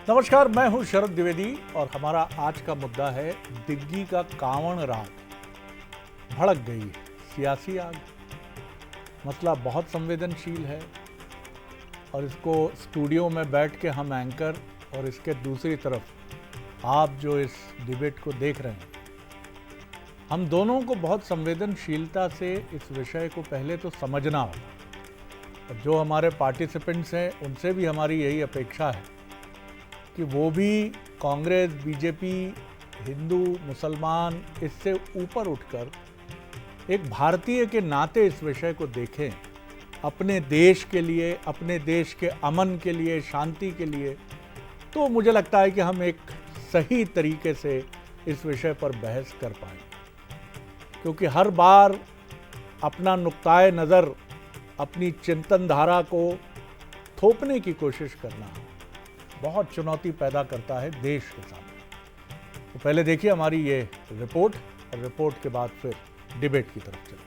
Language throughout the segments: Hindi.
नमस्कार, मैं हूं शरद द्विवेदी और हमारा आज का मुद्दा है दिग्गी का कांवड़ राग। भड़क गई सियासी आग। मसला बहुत संवेदनशील है और इसको स्टूडियो में बैठ के हम एंकर और इसके दूसरी तरफ आप जो इस डिबेट को देख रहे हैं, हम दोनों को बहुत संवेदनशीलता से इस विषय को पहले तो समझना होगा। और जो हमारे पार्टिसिपेंट्स हैं उनसे भी हमारी यही अपेक्षा है कि वो भी कांग्रेस, बीजेपी, हिंदू, मुसलमान इससे ऊपर उठकर एक भारतीय के नाते इस विषय को देखें, अपने देश के लिए, अपने देश के अमन के लिए, शांति के लिए। तो मुझे लगता है कि हम एक सही तरीके से इस विषय पर बहस कर पाएंगे, क्योंकि हर बार अपना नुक्ताए नज़र, अपनी चिंतन धारा को थोपने की कोशिश करना बहुत चुनौती पैदा करता है देश के सामने। तो पहले देखिए हमारी ये रिपोर्ट और रिपोर्ट के बाद फिर डिबेट की तरफ चलें।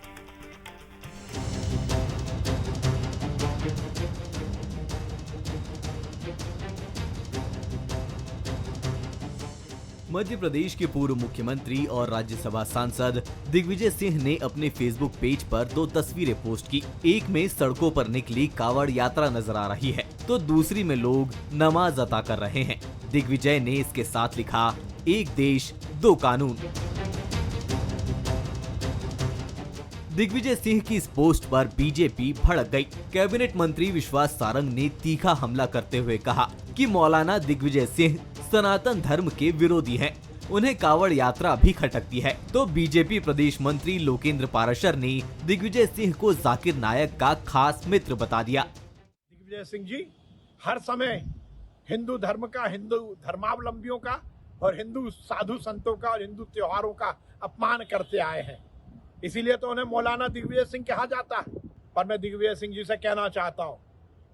मध्य प्रदेश के पूर्व मुख्यमंत्री और राज्यसभा सांसद दिग्विजय सिंह ने अपने फेसबुक पेज पर 2 तस्वीरें पोस्ट की। एक में सड़कों पर निकली कावड़ यात्रा नजर आ रही है, तो दूसरी में लोग नमाज अता कर रहे हैं। दिग्विजय ने इसके साथ लिखा, एक देश दो कानून। दिग्विजय सिंह की इस पोस्ट पर बीजेपी भड़क गई। कैबिनेट मंत्री विश्वास सारंग ने तीखा हमला करते हुए कहा कि मौलाना दिग्विजय सिंह सनातन धर्म के विरोधी हैं, उन्हें कावड़ यात्रा भी खटकती है। तो बीजेपी प्रदेश मंत्री लोकेंद्र पाराशर ने दिग्विजय सिंह को जाकिर नायक का खास मित्र बता दिया। दिग्विजय सिंह जी हर समय हिंदू धर्म का, हिंदू धर्मावलंबियों का और हिंदू साधु संतों का और हिंदू त्योहारों का अपमान करते आए हैं, इसीलिए तो उन्हें मौलाना दिग्विजय सिंह कहा जाता है। पर मैं दिग्विजय सिंह जी से कहना चाहता हूँ,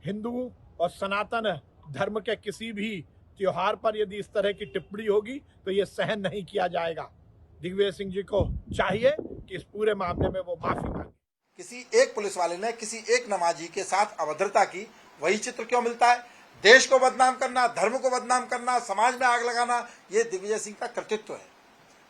हिंदू और सनातन धर्म के किसी भी त्योहार पर यदि इस तरह की टिप्पणी होगी तो ये सहन नहीं किया जाएगा। दिग्विजय सिंह जी को चाहिए कि इस पूरे मामले में वो माफी मांगे। किसी एक पुलिस वाले ने किसी एक नमाजी के साथ अभद्रता की, वही चित्र क्यों मिलता है? देश को बदनाम करना, धर्म को बदनाम करना, समाज में आग लगाना, ये दिग्विजय सिंह का कृतित्व है।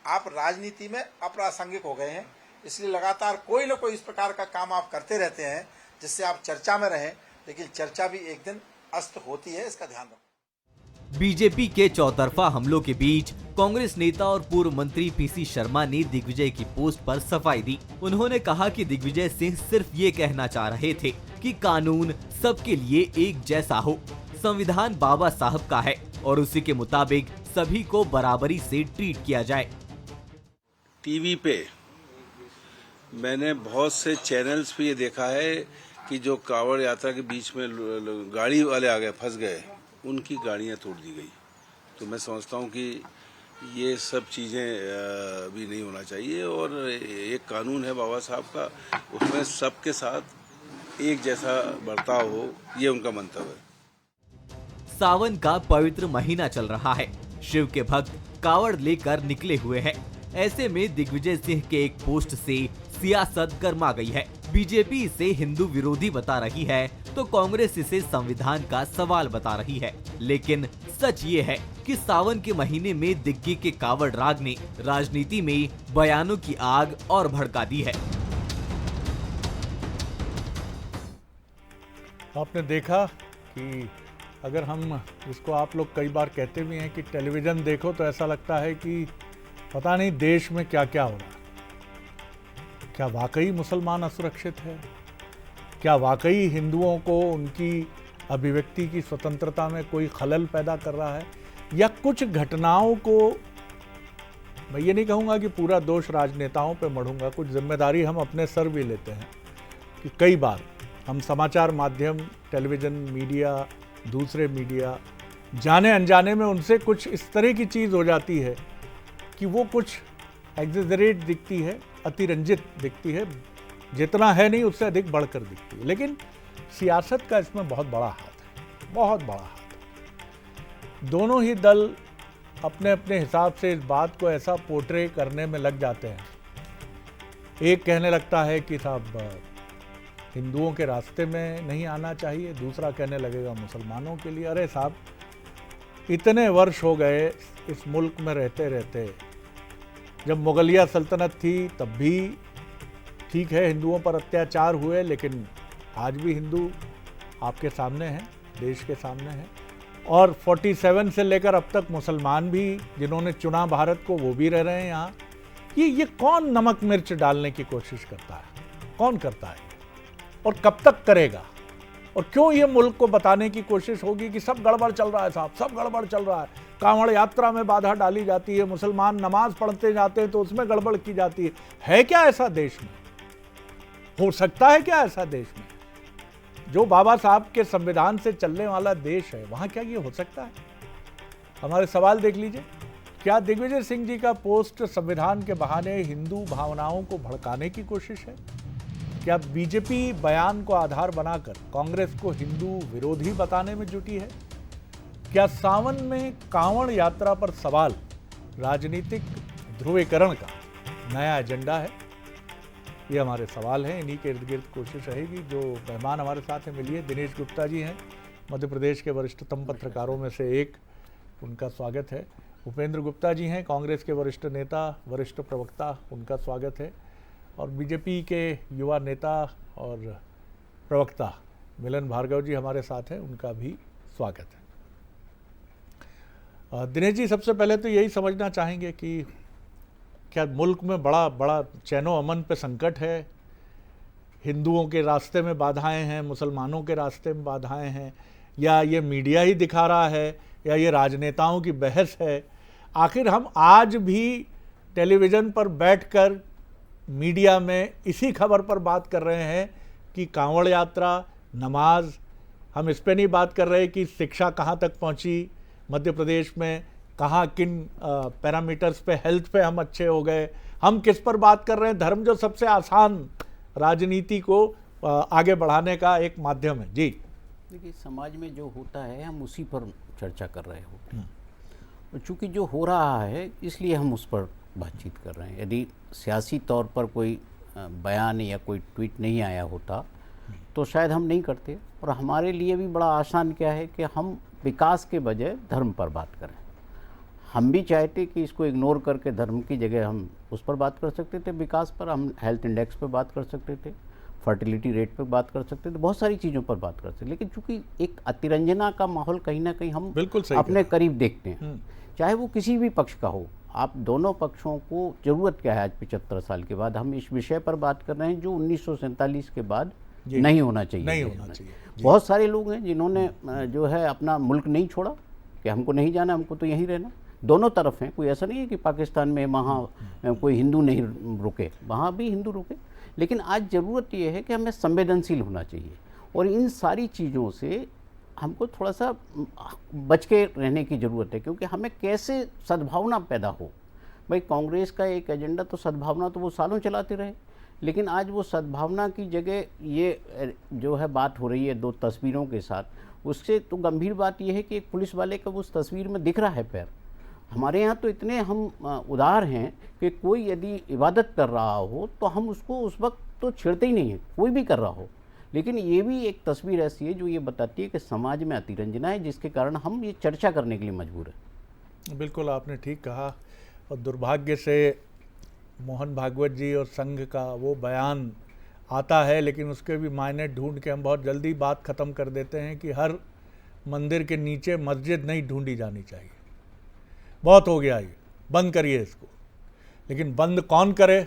आप राजनीति में अप्रासंगिक हो गए हैं, इसलिए लगातार कोई न कोई इस प्रकार का काम आप करते रहते हैं जिससे आप चर्चा में रहें, लेकिन चर्चा भी एक दिन अस्त होती है, इसका ध्यान रखें। बीजेपी के चौतरफा हमलों के बीच कांग्रेस नेता और पूर्व मंत्री पीसी शर्मा ने दिग्विजय की पोस्ट पर सफाई दी। उन्होंने कहा कि दिग्विजय सिंह सिर्फ ये कहना चाह रहे थे कि कानून सबके लिए एक जैसा हो। संविधान बाबा साहब का है और उसी के मुताबिक सभी को बराबरी से ट्रीट किया जाए। टीवी पे मैंने बहुत से चैनल्स पे ये देखा है कि जो कावड़ यात्रा के बीच में गाड़ी वाले आ गए, फंस गए, उनकी गाड़ियां तोड़ दी गई। तो मैं समझता हूं कि ये सब चीज़ें भी नहीं होना चाहिए और एक कानून है बाबा साहब का, उसमें सबके साथ एक जैसा बर्ताव हो, ये उनका मंतव्य है। सावन का पवित्र महीना चल रहा है, शिव के भक्त कावड़ लेकर निकले हुए हैं। ऐसे में दिग्विजय सिंह के एक पोस्ट से सियासत गर्मा गई है। बीजेपी इसे हिंदू विरोधी बता रही है तो कांग्रेस इसे संविधान का सवाल बता रही है। लेकिन सच ये है कि सावन के महीने में दिग्गी के कावड़ राग ने राजनीति में बयानों की आग और भड़का दी है। आपने देखा कि अगर हम इसको, आप लोग कई बार कहते भी हैं कि टेलीविज़न देखो तो ऐसा लगता है कि पता नहीं देश में क्या क्या हो रहा है। क्या वाकई मुसलमान असुरक्षित है? क्या वाकई हिंदुओं को उनकी अभिव्यक्ति की स्वतंत्रता में कोई खलल पैदा कर रहा है? या कुछ घटनाओं को, मैं ये नहीं कहूँगा कि पूरा दोष राजनेताओं पे मढ़ूंगा, कुछ जिम्मेदारी हम अपने सर भी लेते हैं कि कई बार हम समाचार माध्यम, टेलीविज़न, मीडिया, दूसरे मीडिया, जाने अनजाने में उनसे कुछ इस तरह की चीज़ हो जाती है कि वो कुछ एग्जेजरेट दिखती है, अतिरंजित दिखती है, जितना है नहीं उससे अधिक बढ़कर दिखती है। लेकिन सियासत का इसमें बहुत बड़ा हाथ है, बहुत बड़ा हाथ है। दोनों ही दल अपने अपने हिसाब से इस बात को ऐसा पोर्ट्रे करने में लग जाते हैं। एक कहने लगता है कि साहब हिंदुओं के रास्ते में नहीं आना चाहिए, दूसरा कहने लगेगा मुसलमानों के लिए। अरे साहब, इतने वर्ष हो गए इस मुल्क में रहते रहते। जब मुगलिया सल्तनत थी तब भी ठीक है हिंदुओं पर अत्याचार हुए, लेकिन आज भी हिंदू आपके सामने हैं, देश के सामने हैं। और 47 से लेकर अब तक मुसलमान भी जिन्होंने चुना भारत को, वो भी रह रहे हैं यहाँ। ये कौन नमक मिर्च डालने की कोशिश करता है? कौन करता है और कब तक करेगा? और क्यों ये मुल्क को बताने की कोशिश होगी कि सब गड़बड़ चल रहा है साहब, सब गड़बड़ चल रहा है, कांवड़ यात्रा में बाधा डाली जाती है, मुसलमान नमाज पढ़ते जाते हैं तो उसमें गड़बड़ की जाती है क्या ऐसा देश में? हो सकता है क्या ऐसा देश में? जो बाबा साहब के संविधान से चलने वाला देश है, वहां क्या ये हो सकता है? हमारे सवाल देख लीजिए। क्या दिग्विजय सिंह जी का पोस्ट संविधान के बहाने हिंदू भावनाओं को भड़काने की कोशिश है? क्या बीजेपी बयान को आधार बनाकर कांग्रेस को हिंदू विरोधी बताने में जुटी है? क्या सावन में कांवड़ यात्रा पर सवाल राजनीतिक ध्रुवीकरण का नया एजेंडा है? ये हमारे सवाल हैं, इन्हीं के इर्द गिर्द कोशिश रहेगी। जो मेहमान हमारे साथ हैं, मिलिए। दिनेश गुप्ता जी हैं, मध्य प्रदेश के वरिष्ठतम पत्रकारों में से एक, उनका स्वागत है। उपेंद्र गुप्ता जी हैं, कांग्रेस के वरिष्ठ नेता, वरिष्ठ प्रवक्ता, उनका स्वागत है। और बीजेपी के युवा नेता और प्रवक्ता मिलन भार्गव जी हमारे साथ हैं, उनका भी स्वागत है। दिनेश जी, सबसे पहले तो यही समझना चाहेंगे कि क्या मुल्क में बड़ा चैनो अमन पे संकट है? हिंदुओं के रास्ते में बाधाएं हैं, मुसलमानों के रास्ते में बाधाएं हैं, या ये मीडिया ही दिखा रहा है, या ये राजनेताओं की बहस है? आखिर हम आज भी टेलीविज़न पर बैठकर मीडिया में इसी खबर पर बात कर रहे हैं कि कांवड़ यात्रा, नमाज, हम इस पे नहीं बात कर रहे कि शिक्षा कहाँ तक पहुँची मध्य प्रदेश में, कहाँ किन पैरामीटर्स पे, हेल्थ पे हम अच्छे हो गए। हम किस पर बात कर रहे हैं? धर्म जो सबसे आसान राजनीति को आगे बढ़ाने का एक माध्यम है। जी देखिए, समाज में जो होता है हम उसी पर चर्चा कर रहे होते हैं, और चूँकि जो हो रहा है इसलिए हम उस पर बातचीत कर रहे हैं। यदि सियासी तौर पर कोई बयान या कोई ट्वीट नहीं आया होता तो शायद हम नहीं करते। और हमारे लिए भी बड़ा आसान क्या है कि हम विकास के बजाय धर्म पर बात करें। हम भी चाहते कि इसको इग्नोर करके धर्म की जगह हम उस पर बात कर सकते थे, विकास पर, हम हेल्थ इंडेक्स पर बात कर सकते थे, फर्टिलिटी रेट पर बात कर सकते थे, बहुत सारी चीज़ों पर बात कर सकते थे। लेकिन चूंकि एक अतिरंजना का माहौल कहीं ना कहीं हम अपने करीब देखते हैं, चाहे वो किसी भी पक्ष का हो। आप दोनों पक्षों को ज़रूरत क्या है आज 75 साल के बाद? हम इस विषय पर बात कर रहे हैं जो 1947 के बाद नहीं होना चाहिए। बहुत सारे लोग हैं जिन्होंने जो है अपना मुल्क नहीं छोड़ा कि हमको नहीं जाना, हमको तो यहीं रहना। दोनों तरफ हैं, कोई ऐसा नहीं है कि पाकिस्तान में वहाँ कोई हिंदू नहीं रुके, वहाँ भी हिंदू रुके। लेकिन आज ज़रूरत ये है कि हमें संवेदनशील होना चाहिए, और इन सारी चीज़ों से हमको थोड़ा सा बच के रहने की ज़रूरत है। क्योंकि हमें कैसे सद्भावना पैदा हो। भाई, कांग्रेस का एक एजेंडा तो सद्भावना, तो वो सालों चलाते रहे, लेकिन आज वो सद्भावना की जगह ये जो है बात हो रही है दो तस्वीरों के साथ, उससे तो गंभीर बात यह है कि एक पुलिस वाले का उस तस्वीर में दिख रहा है पैर। हमारे यहाँ तो इतने हम उदार हैं कि कोई यदि इबादत कर रहा हो तो हम उसको उस वक्त तो छेड़ते ही नहीं है, कोई भी कर रहा हो। लेकिन ये भी एक तस्वीर ऐसी है जो ये बताती है कि समाज में अतिरंजना है, जिसके कारण हम ये चर्चा करने के लिए मजबूर हैं। बिल्कुल, आपने ठीक कहा। और दुर्भाग्य से मोहन भागवत जी और संघ का वो बयान आता है, लेकिन उसके भी मायने ढूंढ के हम बहुत जल्दी बात ख़त्म कर देते हैं कि हर मंदिर के नीचे मस्जिद नहीं ढूंढी जानी चाहिए। बहुत हो गया, ये बंद करिए इसको। लेकिन बंद कौन करे?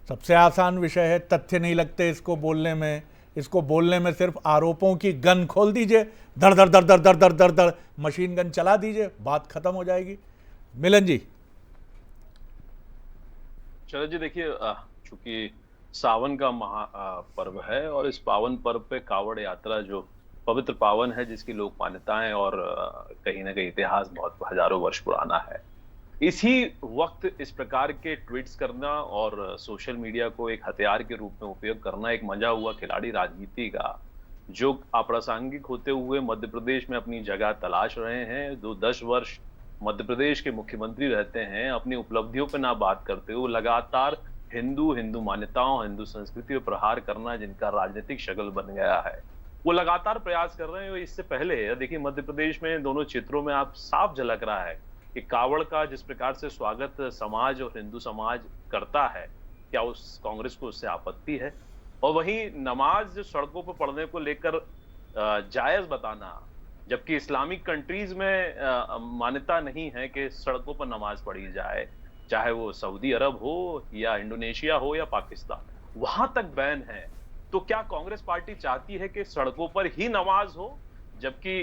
सबसे आसान विषय है, तथ्य नहीं लगते इसको बोलने में। इसको बोलने में सिर्फ आरोपों की गन खोल दीजिए, धड़ धड़ धड़ धड़ धड़ धड़ धड़ धड़ मशीन गन चला दीजिए, बात खत्म हो जाएगी। मिलन जी। चलो जी, देखिए, चूंकि सावन का पर्व है और इस पावन पर्व पे कावड़ यात्रा जो पवित्र पावन है, जिसकी लोक मान्यताएं और कहीं ना कहीं इतिहास बहुत हजारों वर्ष पुराना है, इसी वक्त इस प्रकार के ट्वीट्स करना और सोशल मीडिया को एक हथियार के रूप में उपयोग करना एक मंजा हुआ खिलाड़ी राजनीति का, जो अप्रासंगिक होते हुए मध्य प्रदेश में अपनी जगह तलाश रहे हैं। 10 वर्ष मध्य प्रदेश के मुख्यमंत्री रहते हैं, अपनी उपलब्धियों पर ना बात करते हुए लगातार हिंदू मान्यताओं, हिंदू संस्कृति पर प्रहार करना, जिनका राजनीतिक शगल बन गया है। वो लगातार प्रयास कर रहे हैं। इससे पहले देखिए मध्य प्रदेश में दोनों क्षेत्रों में आप साफ झलक रहा है कि कावड़ का जिस प्रकार से स्वागत समाज और हिंदू समाज करता है, क्या उस कांग्रेस को उससे आपत्ति है? और वहीं नमाज जो सड़कों पर पढ़ने को लेकर जायज बताना, जबकि इस्लामिक कंट्रीज में मान्यता नहीं है कि सड़कों पर नमाज पढ़ी जाए, चाहे वो सऊदी अरब हो या इंडोनेशिया हो या पाकिस्तान, वहां तक बैन है। तो क्या कांग्रेस पार्टी चाहती है कि सड़कों पर ही नमाज हो, जबकि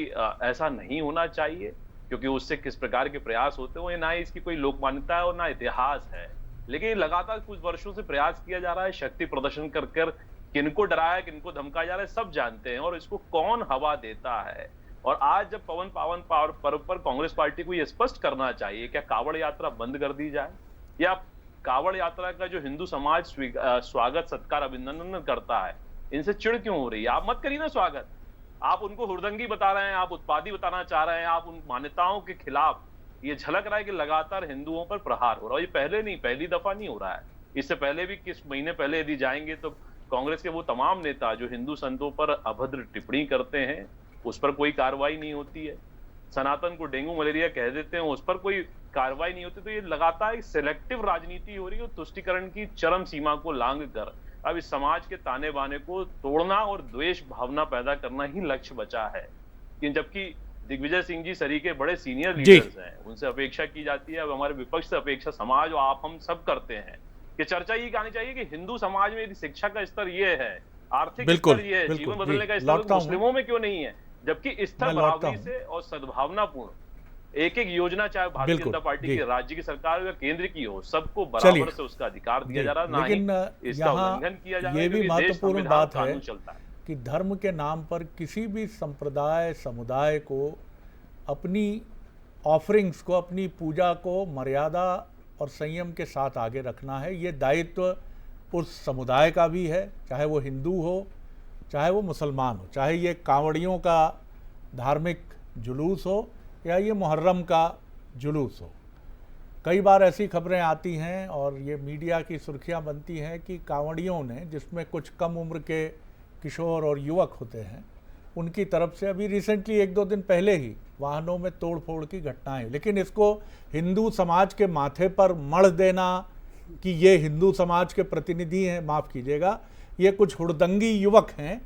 ऐसा नहीं होना चाहिए, क्योंकि उससे किस प्रकार के प्रयास होते हो, ना ही इसकी कोई लोक मान्यता है और ना इतिहास है। लेकिन लगातार कुछ वर्षों से प्रयास किया जा रहा है, शक्ति प्रदर्शन कर कर किनको डराया किनको धमकाया जा रहा है सब जानते हैं, और इसको कौन हवा देता है। और आज जब पवन पावन पर्व पर कांग्रेस पार्टी को यह स्पष्ट करना चाहिए, क्या कावड़ यात्रा बंद कर दी जाए, या कावड़ यात्रा का जो हिंदू समाज स्वागत सत्कार अभिनंदन करता है, इनसे चिढ़ क्यों हो रही है? आप मत करिए ना स्वागत, आप उनको हुड़दंगी बता रहे हैं, आप उत्पादी बताना चाह रहे हैं, आप उन मान्यताओं के खिलाफ। ये झलक रहा है कि लगातार हिंदुओं पर प्रहार हो रहा है। ये पहले नहीं, पहली दफा नहीं हो रहा है। इससे पहले भी किस महीने पहले यदि जाएंगे तो कांग्रेस के वो तमाम नेता जो हिंदू संतों पर अभद्र टिप्पणी करते हैं, उस पर कोई कार्रवाई नहीं होती है। सनातन को डेंगू मलेरिया कह देते हैं, उस पर कोई कार्रवाई नहीं होती। तो ये लगातार एक सिलेक्टिव राजनीति हो रही है, तुष्टिकरण की चरम सीमा को लांघ कर अब इस समाज के ताने बाने को तोड़ना और द्वेष भावना पैदा करना ही लक्ष्य बचा है। जबकि दिग्विजय सिंह जी सरीके बड़े सीनियर लीडर्स हैं, उनसे अपेक्षा की जाती है, अब हमारे विपक्ष से अपेक्षा समाज और आप हम सब करते हैं कि चर्चा ये आनी चाहिए कि हिंदू समाज में यदि शिक्षा का स्तर ये है, आर्थिक स्तर ये है, जीवन बदलने का स्तर मुस्लिमों में क्यों नहीं है, जबकि स्तर बराबरी से और सद्भावनापूर्ण एक एक योजना, चाहे भारतीय जनता पार्टी की राज्य की सरकार या केंद्र की हो, सबको बराबर से उसका अधिकार दिया जा रहा है, ना ही इसका उल्लंघन किया जा रहा है। ये भी महत्वपूर्ण बात है चलता है कि धर्म के नाम पर किसी भी संप्रदाय समुदाय को अपनी ऑफरिंग्स को, अपनी पूजा को मर्यादा और संयम के साथ आगे रखना है। ये दायित्व उस समुदाय का भी है, चाहे वो हिंदू हो चाहे वो मुसलमान हो, चाहे ये कांवड़ियों का धार्मिक जुलूस हो या ये मुहर्रम का जुलूस हो। कई बार ऐसी खबरें आती हैं और ये मीडिया की सुर्खियां बनती हैं कि कांवड़ियों ने, जिसमें कुछ कम उम्र के किशोर और युवक होते हैं, उनकी तरफ से अभी रिसेंटली 1-2 दिन पहले ही वाहनों में तोड़फोड़ की घटनाएं। लेकिन इसको हिंदू समाज के माथे पर मढ़ देना कि ये हिंदू समाज के प्रतिनिधि हैं, माफ़ कीजिएगा, ये कुछ हुड़दंगी युवक हैं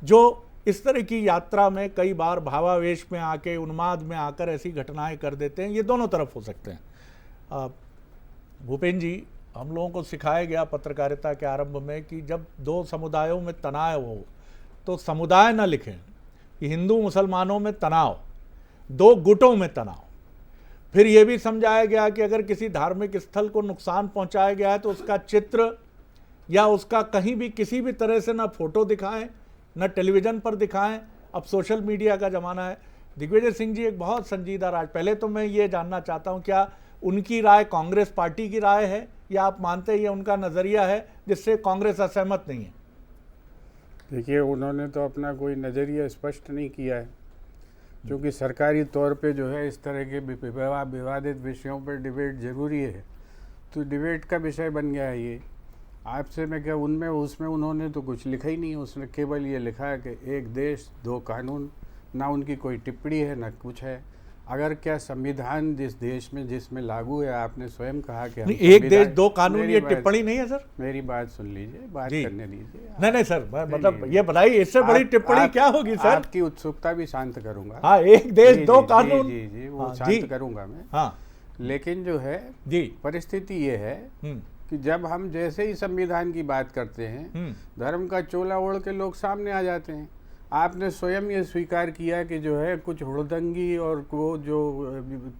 जो इस तरह की यात्रा में कई बार भावावेश में आके, उन्माद में आकर ऐसी घटनाएं कर देते हैं। ये दोनों तरफ हो सकते हैं। भूपेन जी, हम लोगों को सिखाया गया पत्रकारिता के आरंभ में कि जब दो समुदायों में तनाव हो तो समुदाय न लिखें कि हिंदू मुसलमानों में तनाव, दो गुटों में तनाव। फिर ये भी समझाया गया कि अगर किसी धार्मिक स्थल को नुकसान पहुंचाया गया है तो उसका चित्र या उसका कहीं भी किसी भी तरह से ना फोटो दिखाएं, न टेलीविज़न पर दिखाएं। अब सोशल मीडिया का ज़माना है। दिग्विजय सिंह जी एक बहुत संजीदा राय, पहले तो मैं ये जानना चाहता हूं क्या उनकी राय कांग्रेस पार्टी की राय है या आप मानते हैं ये उनका नज़रिया है जिससे कांग्रेस असहमत नहीं है? देखिए, उन्होंने तो अपना कोई नज़रिया स्पष्ट नहीं किया है, क्योंकि सरकारी तौर पे जो है इस तरह के विवादित विषयों पर डिबेट ज़रूरी है, तो डिबेट का विषय बन गया है ये। आपसे मैं क्या, उनमें उसमें उन्होंने तो कुछ लिखा ही नहीं, उसने केवल ये लिखा है कि एक देश दो कानून, ना उनकी कोई टिप्पणी है ना कुछ है। अगर क्या संविधान जिस देश में जिसमें लागू है, आपने स्वयं कहा कि एक देश दो कानून, ये टिप्पणी नहीं है सर। मेरी बात सुन लीजिए, बात करने दीजिए। नहीं सर, मतलब ये बताइए इससे बड़ी टिप्पणी क्या होगी सर? आपकी उत्सुकता भी शांत करूंगा। हाँ, एक देश दो कानून, जी जी वो शांत करूंगा मैं। हाँ, लेकिन जो है जी परिस्थिति ये है कि जब हम जैसे ही संविधान की बात करते हैं, धर्म का चोला ओढ़ के लोग सामने आ जाते हैं। आपने स्वयं ये स्वीकार किया कि जो है कुछ हुड़दंगी और वो जो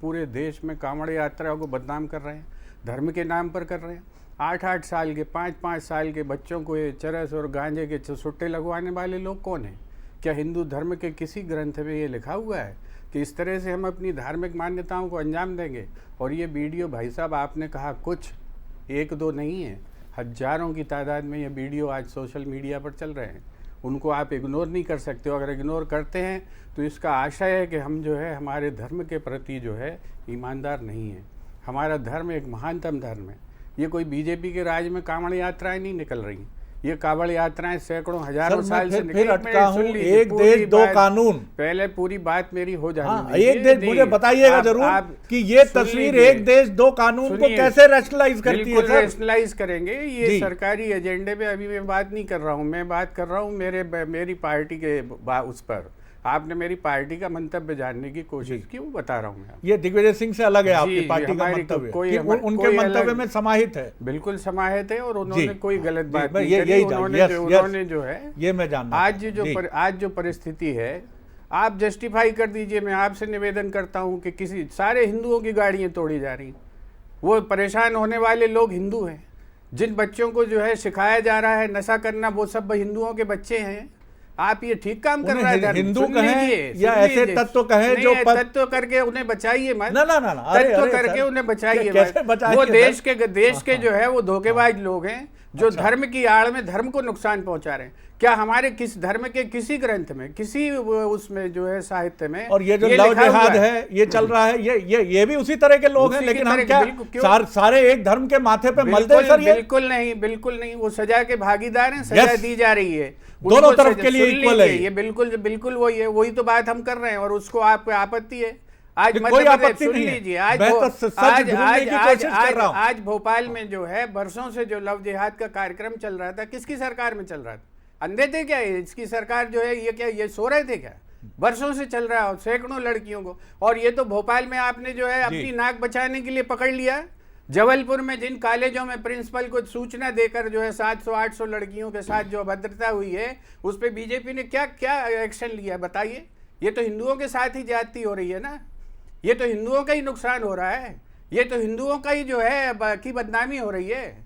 पूरे देश में कांवड़ यात्रा को बदनाम कर रहे हैं, धर्म के नाम पर कर रहे हैं। 8-8 साल के 5-5 साल के बच्चों को ये चरस और गांजे के सुट्टे लगवाने वाले लोग कौन हैं? क्या हिंदू धर्म के किसी ग्रंथ में ये लिखा हुआ है कि इस तरह से हम अपनी धार्मिक मान्यताओं को अंजाम देंगे? और ये वीडियो, भाई साहब आपने कहा कुछ 1-2 नहीं है, हजारों की तादाद में ये वीडियो आज सोशल मीडिया पर चल रहे हैं। उनको आप इग्नोर नहीं कर सकते हो। अगर इग्नोर करते हैं तो इसका आशय है कि हम जो है हमारे धर्म के प्रति जो है ईमानदार नहीं है। हमारा धर्म एक महानतम धर्म है। ये कोई बीजेपी के राज में कांवड़ यात्राएं नहीं निकल रही, ये कावड़ यात्राएं सैकड़ों हजारों सर, साल मैं से फिर अटका हूँ। सुन लीजिए, एक पूरी देश दो बात- कानून। पहले पूरी बात मेरी हो जाने हाँ, दीजिए। एक देश, नहीं, मुझे बताइएगा आप- जरूर आप कि ये सुन तस्वीर लीजिए। एक देश दो कानून को सुनिए, कैसे रैशनलाइज करती है बिल्कुल सर? रैशनलाइज करेंगे। ये जी। सरकारी एजेंडे पे अभी मैं बात नहीं कर रहा हूँ, मैं बात कर रहा हूँ मेरी पार्टी के उस पर। आपने मेरी पार्टी का मंतव्य जानने की कोशिश की, वो बता रहा हूँ मैं। ये दिग्विजय सिंह से अलग है जी, आपकी जी, पार्टी का हमारी मंतव्य कोई- कि कोई उनके अलग- मंतव्य में समाहित है। बिल्कुल समाहित है और उन्होंने जी, कोई गलत जी, बात मैं नहीं ये- करी। यही उन्होंने यस, जो यस, उन्होंने जो है ये मैं जानना आज चाहता जो हूं। जी। आज जो परिस्थिति है, आप जस्टिफाई कर दीजिए। मैं आपसे निवेदन करता हूं कि किसी सारे हिंदुओं की गाड़ियां तोड़ी जा रही, वो परेशान होने वाले लोग हिंदू हैं। जिन बच्चों को जो है सिखाया जा रहा है नशा करना, वो सब हिंदुओं के बच्चे हैं। आप ये ठीक काम कर उन्हें रहे हैं। हिंदू कहें या ऐसे तत्व कहें जो तत्व करके उन्हें बचाइए मत। ना, अरे, तत्व अरे, करके सर, उन्हें बचाइए कैसे मत। बचाएंगे वो सर? देश के जो है वो धोखेबाज लोग हैं जो धर्म की आड़ में धर्म को नुकसान पहुंचा रहे हैं। क्या हमारे किस धर्म के किसी ग्रंथ में, किसी उसमें जो है साहित्य में, और ये जो लव लिखा हुआ जिहाद है ये चल रहा है, ये भी उसी तरह के लोग हैं। उसी की लेकिन हम तरह क्या बिल्कुल, क्यों? सारे एक धर्म के माथे पे मलते हैं सर? ये बिल्कुल नहीं। वो सजा के भागीदार हैं, सजा Yes. दी जा रही है दोनों उनको तरफ सजा- के लिए सुन equal लीजिए, है ये। ये बिल्कुल वही तो बात हम कर रहे हैं और उसको आपको आपत्ति है। आज कोई मध्य प्रदेश, आपत्ति सुन नहीं है। लीजिए, आज मैं भो- तो सच आज ढूंढने की आज कोशिश कर आज रहा हूं। आज भोपाल में जो है बरसों से जो लव जिहाद का कार्यक्रम चल रहा था, किसकी सरकार में चल रहा था? अंधे थे क्या? इसकी सरकार जो है ये सो रहे थे क्या? बरसों से चल रहा है, सैकड़ों लड़कियों को। और ये तो भोपाल में आपने जो है अपनी नाक बचाने के लिए पकड़ लिया। जबलपुर में जिन कॉलेजों में प्रिंसिपल को सूचना देकर जो है 700-800 लड़कियों के साथ जो अभद्रता हुई है, उस पर बीजेपी ने क्या क्या एक्शन लिया बताइए? ये तो हिंदुओं के साथ ही ज्यादती हो रही है ना। ये तो हिंदुओं का ही नुकसान हो रहा है। ये तो हिंदुओं का ही जो है की बदनामी हो रही है।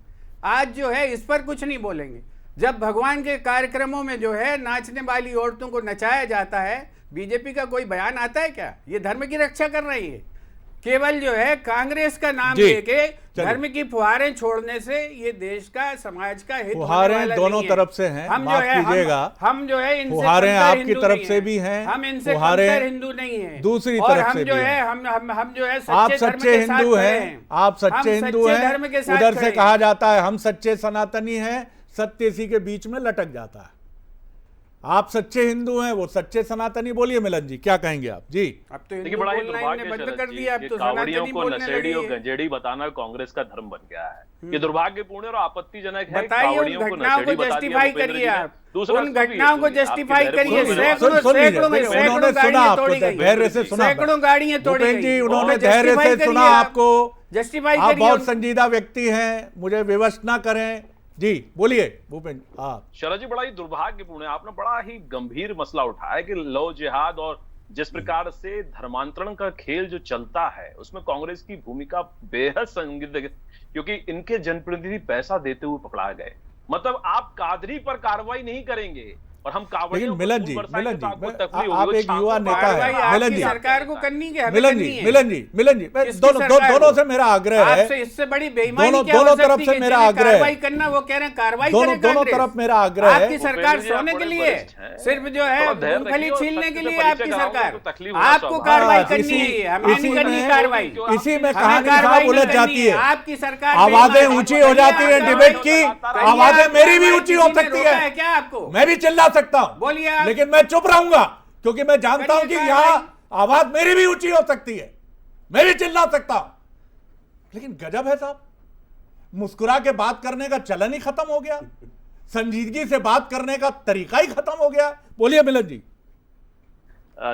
आज जो है इस पर कुछ नहीं बोलेंगे। जब भगवान के कार्यक्रमों में जो है नाचने वाली औरतों को नचाया जाता है, बीजेपी का कोई बयान आता है क्या? ये धर्म की रक्षा कर रही है। केवल जो है कांग्रेस का नाम लेके धर्म की फुहारें छोड़ने से ये देश का, समाज का हित फुहारें होने वाला दोनों नहीं है। तरफ से हैं, हम जो माफ है कीजिएगा। हम जो है इनसे फुहारें कमतर आपकी हिंदू तरफ नहीं से हैं। भी हैं, हम इनसे फुहारें कमतर हिंदू नहीं है। दूसरी और तरफ हम से जो भी है हैं। हम जो है आप सच्चे धर्म सच्चे के साथ हिंदू खड़े हैं, आप सच्चे हम हिंदू सच्चे हैं। धर्म के साथ उधर से खड़े कहा हैं। जाता है हम सच्चे सनातनी हैं, सत्य इसी के बीच में लटक जाता है। आप सच्चे हिंदू हैं, वो सच्चे सनातनी। बोलिए मिलन जी, क्या कहेंगे आप? जी, अब तो देखिए हिंदू बड़ा ही बोलना दुर्भाग्य इनने बंद शरद कर जी दिया। अब कि तो कावड़ियों सनातनी को बोलने नशेड़ी और लगी है। गंजेड़ी बताना कांग्रेस का धर्म बन गया है। ये दुर्भाग्यपूर्ण और आपत्तिजनक है। बताइए, कावड़ियों उन को घटनाओं को नशेड़ी बता दिया जस्टिफाई भूपेंद्र करिए जी ने। आप। दूसरा उन सुनिए, घटनाओं को सुनिए, जस्टिफाई आपके करिए। धैर्य सैकड़ों सुन लीजिए, सैकड़ों उन्होंने सुना गाड़ियां आपको, तोड़ी गई। धैर्य से सुना। सैकड़ों गाड़ियां तोड़ी भूपेंद्र जी, गई। उन्होंने और धैर्य justify से सुना करिए आप। आपको। जस्टिफाई आप करिए। बहुत संजीदा व्यक्ति हैं, मुझे विवश ना करें। जी बोलिए भूपेंद्र। आप शरद जी, बड़ा ही दुर्भाग्यपूर्ण है। आपने बड़ा ही गंभीर मसला उठाया कि लव जिहाद और जिस प्रकार से धर्मांतरण का खेल जो चलता है उसमें कांग्रेस की भूमिका बेहद संदिग्ध है, क्योंकि इनके जनप्रतिनिधि पैसा देते हुए पकड़ा गए। मतलब आप कादरी पर कार्रवाई नहीं करेंगे और हम कावड़ियों लेकिन मिलन जी, आप एक युवा नेता है। मिलन जी, सरकार को करनी है। मिलन जी, दोनों से मेरा आग्रह है। आपसे इससे बड़ी बेईमानी क्या दोनों हो तरफ सकती से है? मेरा जिन्हें आग्रह है। कार्रवाई करना वो कह रहे हैं कार्रवाई करें दोनों कांग्रेस। तरफ मेरा आग्रह है। आपकी सरकार सोने के लिए, सिर्फ जो है मूंगफली छीलने के लिए आपकी सरकार, आपको कार्रवाई करनी है। हमें नहीं करनी कार्रवाई। इसी में कहानी साहब उलझ जाती है। आपकी सरकार आवाजें ऊंची हो जाती है डिबेट की, आवाजें मेरी भी ऊंची हो सकती है। क्या आपको? मैं भी चिल्ला सकता हूं, बोलिए आप। लेकिन मैं चुप रहूंगा क्योंकि मैं जानता हूं कि यहां आवाज मेरी भी ऊंची हो सकती है, मैं भी चिल्ला सकता हूं। लेकिन गजब है साहब, मुस्कुरा के बात करने का चलन ही खत्म हो गया, संजीदगी से बात करने का तरीका ही खत्म हो गया। बोलिए मिलन जी।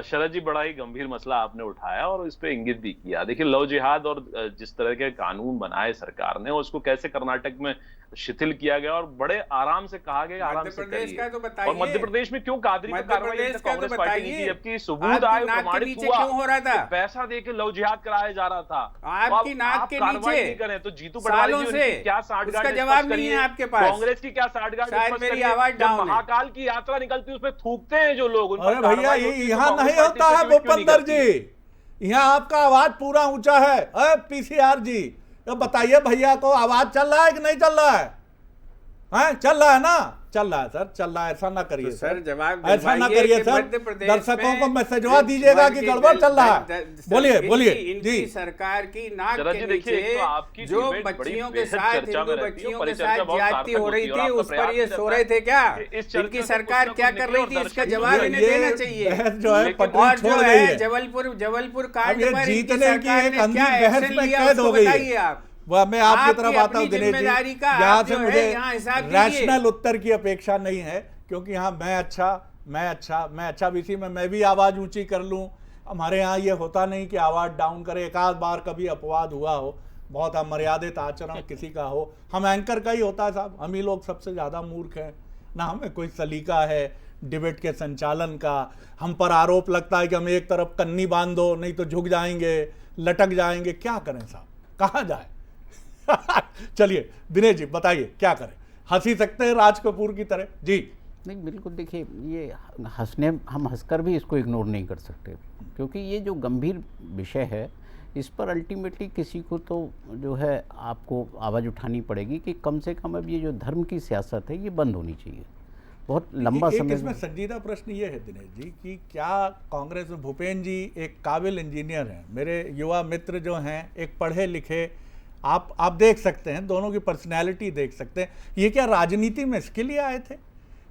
शरद जी, बड़ा ही गंभीर मसला आपने उठाया और इस पे इंगित भी किया। देखिए, लव जिहाद और जिस तरह के कानून बनाए सरकार ने, उसको कैसे कर्नाटक में शिथिल किया गया और बड़े आराम से कहा गया आराम से करिए। और मध्य प्रदेश में क्यों कादरी पर कार्रवाई कांग्रेस पार्टी की थी, जबकि सबूत आए, प्रमाणित हुआ हो रहा था, पैसा देके लव जिहाद कराया जा रहा था। आपकी नाक के नीचे नहीं करें तो जीतू पटवारी जी क्या साठगांठ जवाब नहीं है आपके पास। कांग्रेस की क्या साठगांठ? मेरी आवाज डाउन है। महाकाल की यात्रा निकलती है उसमें थूकते हैं जो लोग। अरे भैया, यहाँ नहीं होता है भूपेंद्र जी, यहाँ आपका आवाज पूरा ऊंचा है। पीसीआर जी, तो बताइए भैया को आवाज चल रहा है कि नहीं चल रहा है? चल रहा है ना? चल रहा है सर, चल रहा है, ऐसा ना करिए तो सर जवाब ऐसा ना दिलवाइए करिए कि सर, मध्य प्रदेश दर्शकों में को मैसेजवा दीजिएगा कि गड़बड़ चल रहा है। बोलिए बोलिए इनकी जी। सरकार की नाक शरद के जी देखिए, एक नीचे तो आपकी जो डिबेट बड़ी बच्चियों के बेहद साथ, चर्चा में हिंदू रहती है, बच्चियों के परिचर्चा साथ बहुत ज्यादती सार्थक हो रही होती है और थी, आपका उस पर प्रयास ये रहता सो है रहे थे क्या? कि इस चर्चा इनकी से सरकार कुछ क्या ना कर कुछ रही निकले थी, और इसका दर्शक जवाब ये इन्हें देना चाहिए। बहस जो है लेकिन- पटरी और छोड़ जो रही है है। जबलपुर अब कांड ये पर इनकी जीतने की सरकार एक ने अंधी क्या बहस एक्शन में लिया, कैद हो उसको गई बताइए है। आप। वह मैं आपकी आपकी तरफ आता हूँ अपनी दिनेश जी, जिम्मेदारी का यहाँ आप से जो है, मुझे यहाँ हिसाब दीजिए। रैशनल उत्तर की अपेक्षा नहीं है, क्योंकि यहाँ मैं अच्छा बीसी में मैं भी आवाज ऊंची कर लूं। हमारे यहाँ ये होता नहीं कि आवाज डाउन करे, एक आध बार कभी अपवाद हुआ हो, बहुत अमर्यादित आचरण किसी का हो, हम एंकर का ही होता है साहब। हम ही लोग सबसे ज्यादा मूर्ख हैं ना, हमें कोई सलीका है डिबेट के संचालन का। हम पर आरोप लगता है कि हम एक तरफ कन्नी बांध दो, नहीं तो झुक जाएंगे, लटक जाएंगे। क्या करें साहब, कहाँ जाए? चलिए दिनेश जी बताइए क्या करें, हंसी सकते हैं राज कपूर की तरह जी? नहीं बिल्कुल, देखिए ये हम हंसकर भी इसको इग्नोर नहीं कर सकते, क्योंकि ये जो गंभीर विषय है इस पर अल्टीमेटली किसी को तो जो है आपको आवाज़ उठानी पड़ेगी कि कम से कम अब ये जो धर्म की सियासत है ये बंद होनी चाहिए। बहुत लंबा समय इसमें संजीदा प्रश्न ये है दिनेश जी कि क्या कांग्रेस में भूपेंद्र जी एक काबिल इंजीनियर हैं, मेरे युवा मित्र जो हैं एक पढ़े लिखे, आप देख सकते हैं, दोनों की पर्सनैलिटी देख सकते हैं। ये क्या राजनीति में इसके लिए आए थे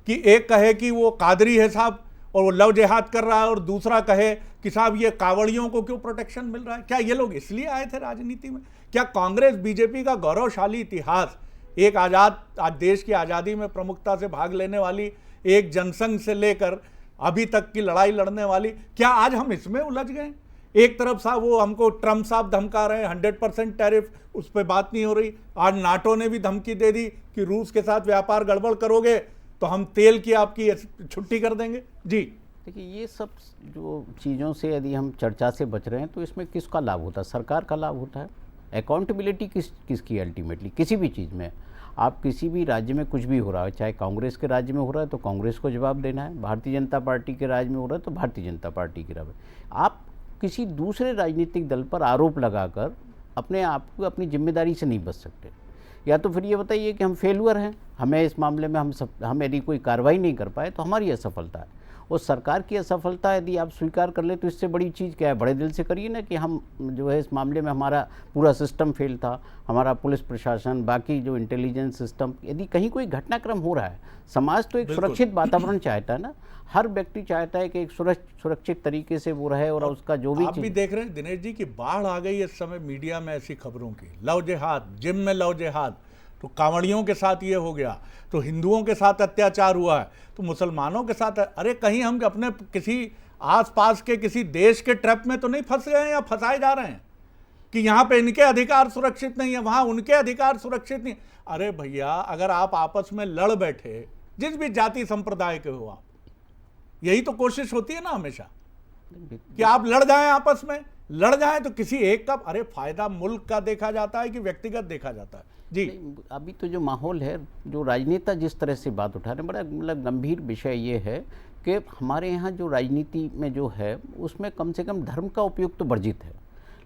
कि एक कहे कि वो कादरी है साहब और वो लव जिहाद कर रहा है, और दूसरा कहे कि साहब ये कावड़ियों को क्यों प्रोटेक्शन मिल रहा है? क्या ये लोग इसलिए आए थे राजनीति में? क्या कांग्रेस बीजेपी का गौरवशाली इतिहास, एक आज देश की आज़ादी में प्रमुखता से भाग लेने वाली एक जनसंघ से लेकर अभी तक की लड़ाई लड़ने वाली, क्या आज हम इसमें उलझ गए? एक तरफ साहब वो हमको ट्रम्प साहब धमका रहे हैं 100% टैरिफ, उस पर बात नहीं हो रही। आज नाटो ने भी धमकी दे दी कि रूस के साथ व्यापार गड़बड़ करोगे तो हम तेल की आपकी छुट्टी कर देंगे जी। देखिए ये सब जो चीज़ों से यदि हम चर्चा से बच रहे हैं तो इसमें किसका लाभ होता है? सरकार का लाभ होता है। अकाउंटेबिलिटी किसकी? अल्टीमेटली किसी भी चीज़ में आप किसी भी राज्य में कुछ भी हो रहा है, चाहे कांग्रेस के राज्य में हो रहा है तो कांग्रेस को जवाब देना है, भारतीय जनता पार्टी के राज्य में हो रहा है तो भारतीय जनता पार्टी के जवाब। आप किसी दूसरे राजनीतिक दल पर आरोप लगाकर अपने आप को अपनी जिम्मेदारी से नहीं बच सकते। या तो फिर ये बताइए कि हम फेलुअर हैं, हमें इस मामले में हम यदि कोई कार्रवाई नहीं कर पाए तो हमारी असफलता है। और सरकार की असफलता यदि आप स्वीकार कर ले तो इससे बड़ी चीज़ क्या है? बड़े दिल से करिए ना कि हम जो है इस मामले में हमारा पूरा सिस्टम फेल था, हमारा पुलिस प्रशासन, बाकी जो इंटेलिजेंस सिस्टम, यदि कहीं कोई घटनाक्रम हो रहा है, समाज तो एक सुरक्षित वातावरण चाहता है ना, हर व्यक्ति चाहता है कि एक सुरक्षित तरीके से वो रहे और उसका जो भी आप भी देख रहे हैं दिनेश जी की बाढ़ आ गई इस समय मीडिया में ऐसी खबरों की, लव जिहाद, जिम में लव जिहाद, तो कांवड़ियों के साथ ये हो गया, तो हिंदुओं के साथ अत्याचार हुआ है, तो मुसलमानों के साथ। अरे कहीं हम अपने किसी आसपास के किसी देश के ट्रैप में तो नहीं फंस गए हैं या फंसाए जा रहे हैं कि यहाँ पे इनके अधिकार सुरक्षित नहीं है, वहाँ उनके अधिकार सुरक्षित नहीं? अरे भैया, अगर आप आपस में लड़ बैठे, जिस भी जाति संप्रदाय के हो आप, यही तो कोशिश होती है ना हमेशा कि आप लड़ जाएं, आपस में लड़ जाएं, तो किसी एक का अरे फायदा मुल्क का देखा जाता है कि व्यक्तिगत देखा जाता है जी? अभी तो जो माहौल है, जो राजनेता जिस तरह से बात उठा रहे हैं, बड़ा मतलब गंभीर विषय ये है कि हमारे यहाँ जो राजनीति में जो है उसमें कम से कम धर्म का उपयोग तो वर्जित है,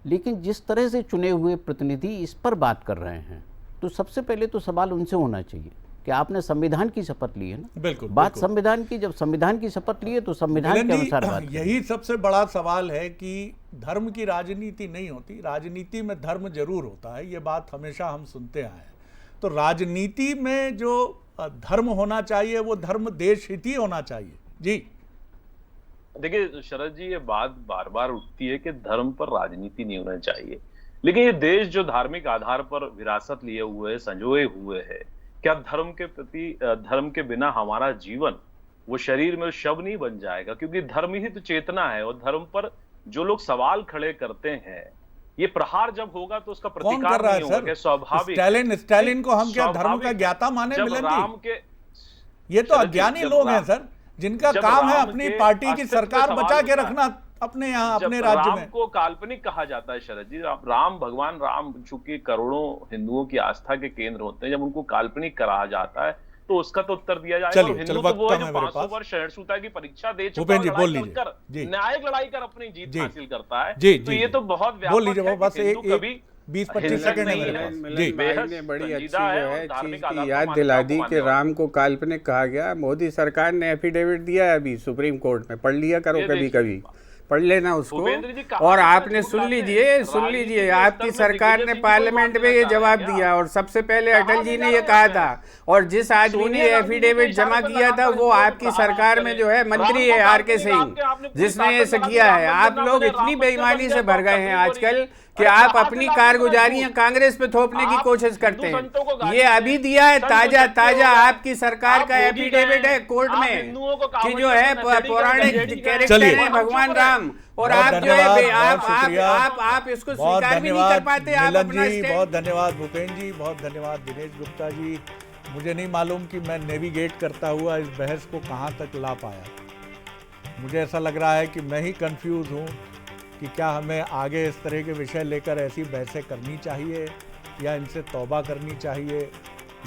लेकिन जिस तरह से चुने हुए प्रतिनिधि इस पर बात कर रहे हैं तो सबसे पहले तो सवाल उनसे होना चाहिए कि आपने संविधान की शपथ ली है ना। बिल्कुल, बात बिल्कुल। संविधान की, जब संविधान की शपथ ली है तो संविधान के अनुसार बात करें। यही सबसे बड़ा सवाल है कि धर्म की राजनीति नहीं होती, राजनीति में धर्म जरूर होता है, ये बात हमेशा हम सुनते आए हैं। तो राजनीति में जो धर्म होना चाहिए वो धर्म देश हित ही होना चाहिए जी। देखिए शरद जी, ये बात बार बार उठती है कि धर्म पर राजनीति नहीं होना चाहिए, लेकिन ये देश जो धार्मिक आधार पर विरासत लिए हुए है, संजोए हुए है, क्या धर्म के प्रति, धर्म के बिना हमारा जीवन वो शरीर में शव नहीं बन जाएगा? क्योंकि धर्म ही तो चेतना है, और धर्म पर जो लोग सवाल खड़े करते हैं, ये प्रहार जब होगा तो उसका प्रतिकार नहीं होगा। स्वाभाविक स्टालिन को हम क्या धर्म का ज्ञाता माने? मिलेंगे ये तो अज्ञानी लोग हैं सर, जिनका काम है अपनी पार्टी की सरकार बचा के रखना अपने यहाँ अपने राज्य में। राम को काल्पनिक कहा जाता है शरद जी, राम, भगवान राम चूंकि करोड़ों हिंदुओं की आस्था के केंद्र होते हैं, जब उनको काल्पनिक कहा जाता है तो उसका तो उत्तर दिया जाएगा। हिंदू तो वो है जो 500 वर्ष सहिष्णुता की परीक्षा दे चुका है, न्यायिक लड़ाई कर अपनी जीत हासिल करता है। तो ये तो बहुत व्यापक है कि हिंदू कभी 20-25 सेकंड है मेरे पास जी। मिलन भाई ने बड़ी अच्छी संजीदा है जो और है धार्मिक चीज आधार की पर याद मान्यताओं दिला को दी मानने कि वाला। राम को काल्पनिक कहा गया। मोदी सरकार ने एफिडेविट दिया है अभी सुप्रीम कोर्ट में, पढ़ लिया करो ये कभी देखिए। कभी, पढ़ लेना उसको। भूपेंद्र जी कहा और था आपने झूठ सुन लाते हैं। लीजिए, सुन राजनीति लीजिए, के आपकी स्तर में सरकार दिग्विजय ने सिंह कोई पार्लियामेंट बात में ये देना चाह रहे जवाब हैं क्या? दिया और सबसे पहले कहाँ अटल जी ले ने जा ये रहे कहा हैं था। और जिस आदमी ने सोनिया गांधी एफिडेविट के जमा इशारे पे किया था लगातार वो इसको आपकी प्रहार सरकार में करें। जो है मंत्री है राम आर के मंदिर सिंह, आपके आपने पूरी जिसने ये ताकत लगा दी, किया है। राम आप मंदिर लोग ना बने, इतनी राम मंदिर बेईमानी बन से गया भर तो गए आप हैं तकलीफ हो आजकल रही है। कि अरे आप कहाँ अपनी से लाते कारगुजारियां हैं कांग्रेस पे थोपने की आप कोशिश करते हिंदू हैं। संतों को गाली ये दें, अभी दिया है संत ताजा सत्य हो ताजा गए। आपकी सरकार आप का मोदी एफिडेविट कहें, है कोर्ट आप में हिंदुओं को कि जो कांवड़ियों है से नशेड़ी पौराणिक करें, नशेड़ी करें। कैरेक्टर चलिए। है भगवान राम, और बहुत आप जो है धन्यवाद, आप बहुत शुक्रिया। आप इसको बहुत स्वीकार भी नहीं कर धन्यवाद पाते। आप मिलन अपना जी, स्टैंड बहुत धन्यवाद भूपेन जी, बहुत धन्यवाद दिनेश गुप्ता जी। मुझे नहीं मालूम कि मैं नेविगेट करता हुआ इस बहस को कहाँ तक ला पाया। मुझे ऐसा लग रहा है कि मैं ही कंफ्यूज हूँ कि क्या हमें आगे इस तरह के विषय लेकर ऐसी बहसें करनी चाहिए या इनसे तौबा करनी चाहिए,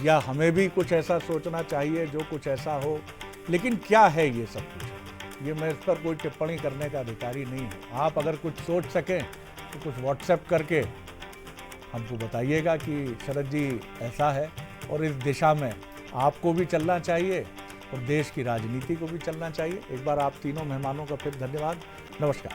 या हमें भी कुछ ऐसा सोचना चाहिए जो कुछ ऐसा हो। लेकिन क्या है ये सब कुछ, ये मैं इस पर कोई टिप्पणी करने का अधिकारी नहीं हूँ। आप अगर कुछ सोच सकें तो कुछ व्हाट्सएप करके हमको बताइएगा कि शरद जी ऐसा है और इस दिशा में आपको भी चलना चाहिए और देश की राजनीति को भी चलना चाहिए। एक बार आप तीनों मेहमानों का फिर धन्यवाद। नमस्कार।